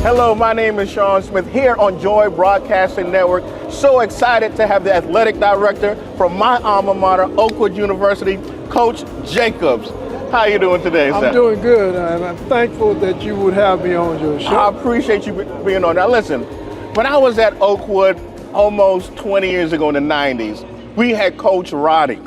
Hello, my name is Shawn Smith here on Joy Broadcasting Network. So excited to have the athletic director from my alma mater, Oakwood University, Coach Jacobs. How are you doing today, sir? I'm doing good, and I'm thankful that you would have me on your show. I appreciate you being on. Now listen, when I was at Oakwood almost 20 years ago in the 90s, we had Coach Roddy,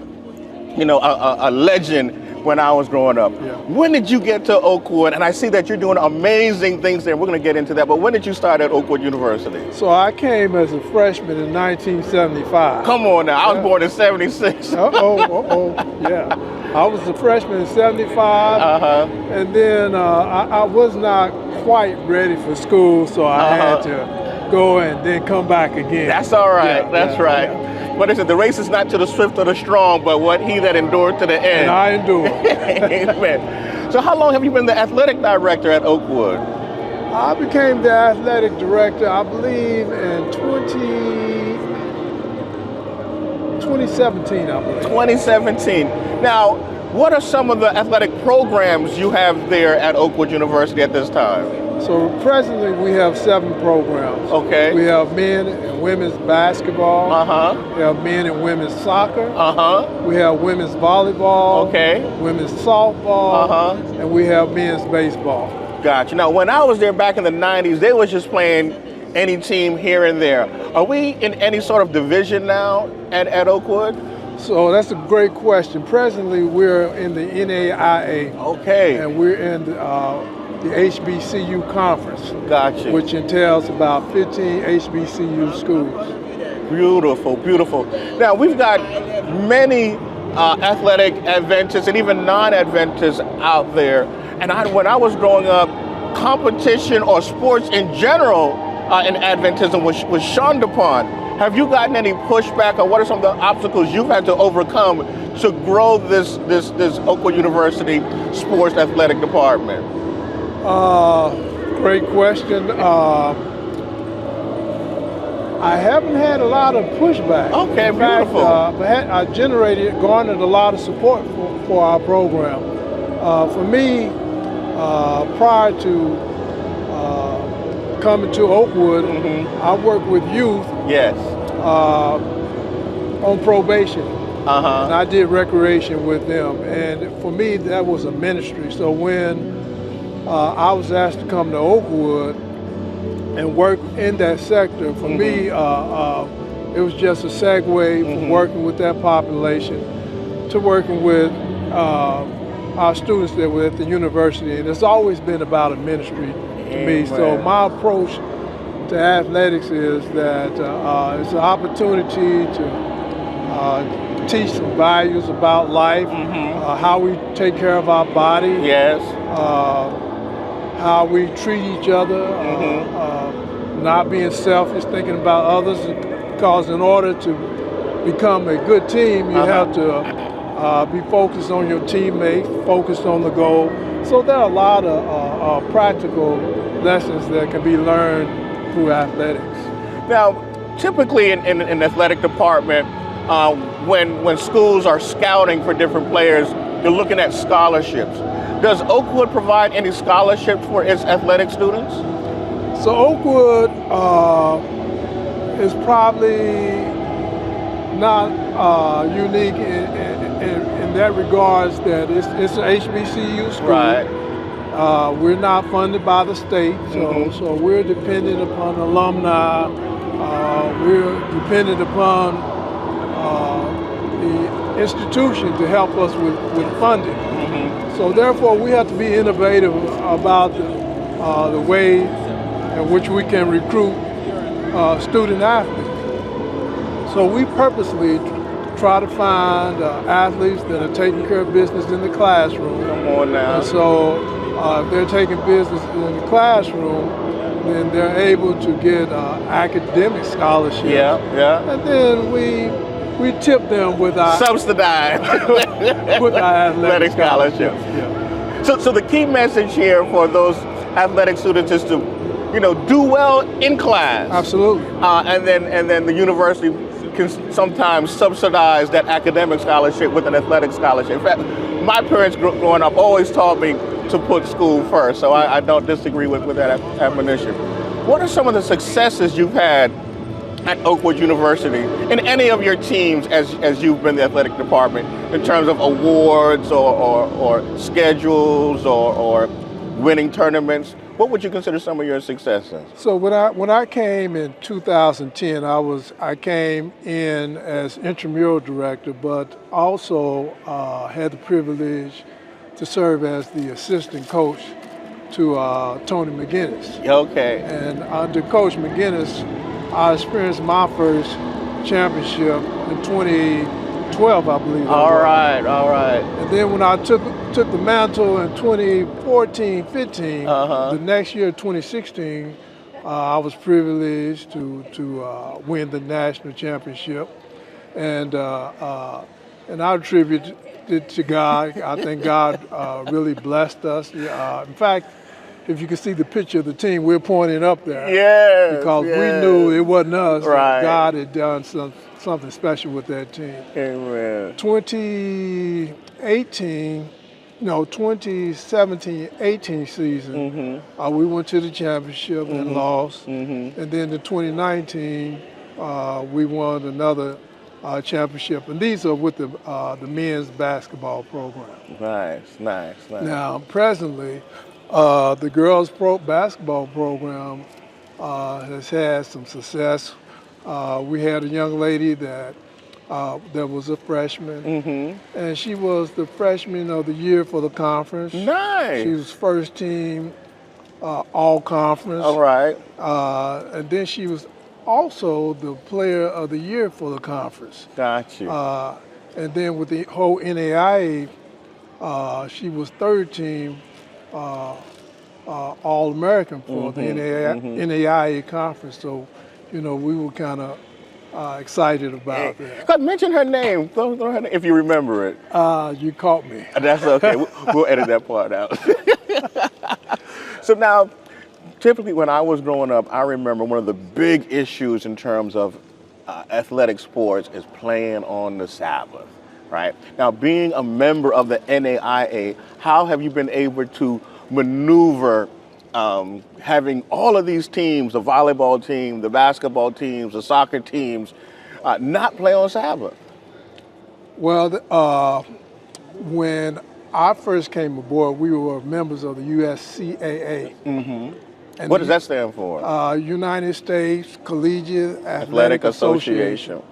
you know, a legend when I was growing up. Yeah. When did you get to Oakwood? And I see that you're doing amazing things there. We're going to get into that, but when did you start at Oakwood University? So I came as a freshman in 1975. Come on now, I was born in 76. Yeah. I was a freshman in 75, and then I was not quite ready for school, so I had to go and then come back again. That's all right, Yeah, that's right. Yeah. What is it? The race is not to the swift or the strong, but what he that endured to the end. And I endured. Amen. So how long have you been the athletic director at Oakwood? I became the athletic director, I believe, in 2017, I believe. 2017. Now, what are some of the athletic programs you have there at Oakwood University at this time? So presently we have 7 programs. Okay. We have men and women's basketball. We have men and women's soccer. We have women's volleyball. Okay. Women's softball. And we have men's baseball. Gotcha. Now, when I was there back in the 90s, they was just playing any team here and there. Are we in any sort of division now at Oakwood? So that's a great question. Presently we're in the NAIA. Okay. And we're in the HBCU conference. Gotcha. Which entails about 15 HBCU schools. Beautiful, beautiful. Now, we've got many athletic Adventists and even non-Adventists out there. And when I was growing up, competition or sports in general in Adventism was shunned upon. Have you gotten any pushback, or what are some of the obstacles you've had to overcome to grow this Oakwood University sports athletic department? Great question. I haven't had a lot of pushback. Okay, in beautiful. Fact, I garnered a lot of support for our program. For me, prior to coming to Oakwood, I worked with youth. Yes. On probation. And I did recreation with them. And for me, that was a ministry. So when I was asked to come to Oakwood and work in that sector, for me, it was just a segue from working with that population to working with our students that were at the university. And it's always been about a ministry to me. So my approach to athletics is that it's an opportunity to teach some values about life, how we take care of our body, how we treat each other, not being selfish, thinking about others, because in order to become a good team, you have to be focused on your teammates, focused on the goal. So there are a lot of practical lessons that can be learned through athletics. Now, typically in the athletic department, when schools are scouting for different players, they're looking at scholarships. Does Oakwood provide any scholarships for its athletic students? So Oakwood is probably not unique in that regards that it's an HBCU school. Right. We're not funded by the state, so we're dependent upon alumni. We're dependent upon the institution to help us with funding. So therefore, we have to be innovative about the way in which we can recruit student athletes. So we purposely try to find athletes that are taking care of business in the classroom. Come on now. And so if they're taking business in the classroom, then they're able to get academic scholarships. And then we tip them with our subsidized with our athletic scholarships. So the key message here for those athletic students is to, do well in class. Absolutely. And then the university can sometimes subsidize that academic scholarship with an athletic scholarship. In fact, my parents growing up always taught me, to put school first. So I don't disagree with that admonition. What are some of the successes you've had at Oakwood University in any of your teams as you've been the athletic department in terms of awards or schedules or winning tournaments? What would you consider some of your successes? So when I came in 2010, I came in as intramural director, but also had the privilege to serve as the assistant coach to Tony McGinnis. Okay. And under Coach McGinnis, I experienced my first championship in 2012, I believe. All right. And then when I took the mantle in 2014-15, the next year, 2016, I was privileged to win the national championship, and I attribute it to God. I think God really blessed us. In fact, if you can see the picture of the team, we're pointing up there. Yes. Because we knew it wasn't us. Right. God had done something special with that team. Amen. 2017-18 season, we went to the championship and lost. And then in 2019, we won another championship. And these are with the men's basketball program. Nice. Now, presently, the girls' basketball program has had some success. We had a young lady that was a freshman, and she was the freshman of the year for the conference. Nice. She was first team all conference. All right. And then she was also the player of the year for the conference. Got you. And then with the whole NAIA, she was third team All-American for the NAIA conference. So, we were kind of excited about that. Mention her name. Throw her name if you remember it. You caught me. That's okay. We'll edit that part out. So now, typically when I was growing up, I remember one of the big issues in terms of athletic sports is playing on the Sabbath, right? Now, being a member of the NAIA, how have you been able to maneuver having all of these teams, the volleyball team, the basketball teams, the soccer teams, not play on Sabbath? Well, when I first came aboard, we were members of the USCAA. And what does that stand for? United States Collegiate Athletic Association.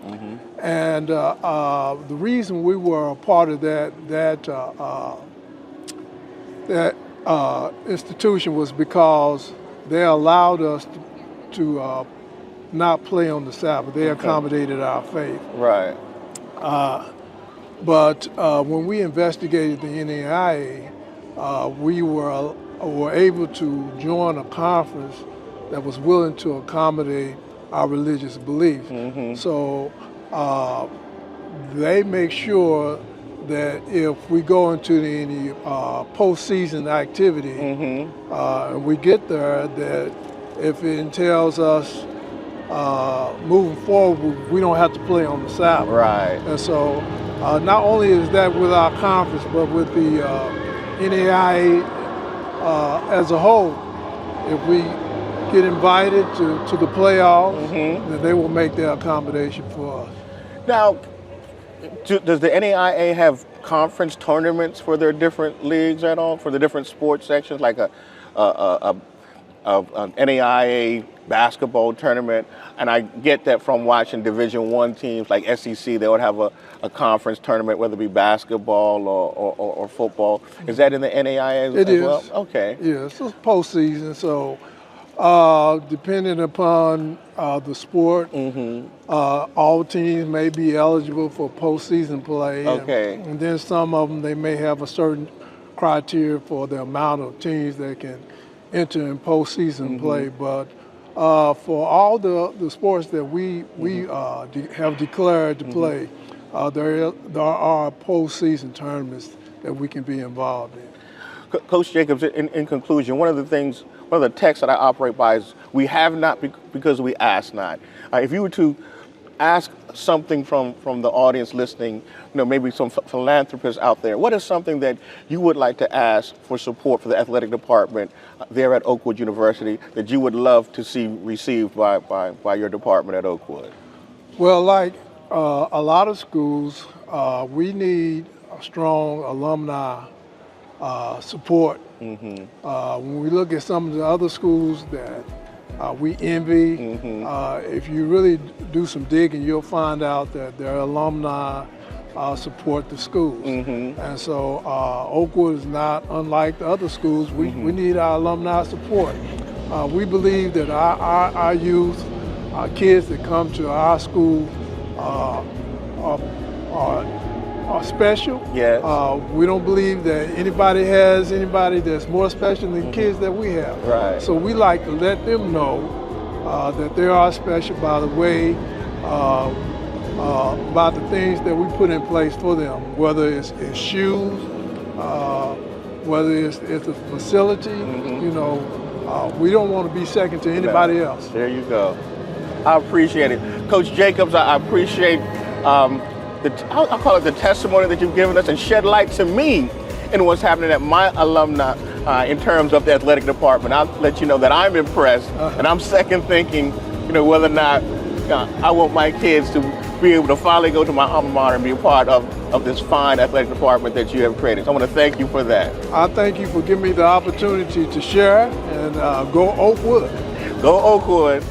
And the reason we were a part of that institution was because they allowed us to not play on the Sabbath. They accommodated our faith. Right. But when we investigated the NAIA, we were able to join a conference that was willing to accommodate our religious beliefs. So they make sure that if we go into any postseason activity and we get there, that if it entails us moving forward, we don't have to play on the Sabbath. Right. And so not only is that with our conference, but with the NAIA as a whole, if we get invited to the playoffs, then they will make their accommodation for us. Now, does the NAIA have conference tournaments for their different leagues at all, for the different sports sections, like an NAIA basketball tournament? And I get that from watching Division I teams like SEC, they would have a conference tournament, whether it be basketball or football. Is that in the NAIA as well? Okay. Yeah, it's postseason, so depending upon the sport, all teams may be eligible for postseason play. Okay. And then some of them, they may have a certain criteria for the amount of teams that can enter in postseason play. But for all the sports that we have declared to play, there are postseason tournaments that we can be involved in. Coach Jacobs, in conclusion, one of the texts that I operate by is we have not because we ask not. If you were to ask something from the audience listening, maybe some philanthropists out there, what is something that you would like to ask for support for the athletic department there at Oakwood University that you would love to see received by your department at Oakwood? Well, like a lot of schools, we need a strong alumni support. When we look at some of the other schools that we envy, if you really do some digging, you'll find out that their alumni support the schools. And so Oakwood is not unlike the other schools. We need our alumni support. We believe that our youth, our kids that come to our school are special. Yes. We don't believe that anybody that's more special than the kids that we have. Right. So we like to let them know that they are special by the way, by the things that we put in place for them, whether it's shoes, whether it's a facility. We don't want to be second to anybody else. There you go. I appreciate it. Coach Jacobs, I appreciate I'll call it the testimony that you've given us and shed light to me in what's happening at my alumni in terms of the athletic department. I'll let you know that I'm impressed, and I'm second thinking, whether or not I want my kids to be able to finally go to my alma mater and be a part of this fine athletic department that you have created. So I want to thank you for that. I thank you for giving me the opportunity to share, and go Oakwood. Go Oakwood.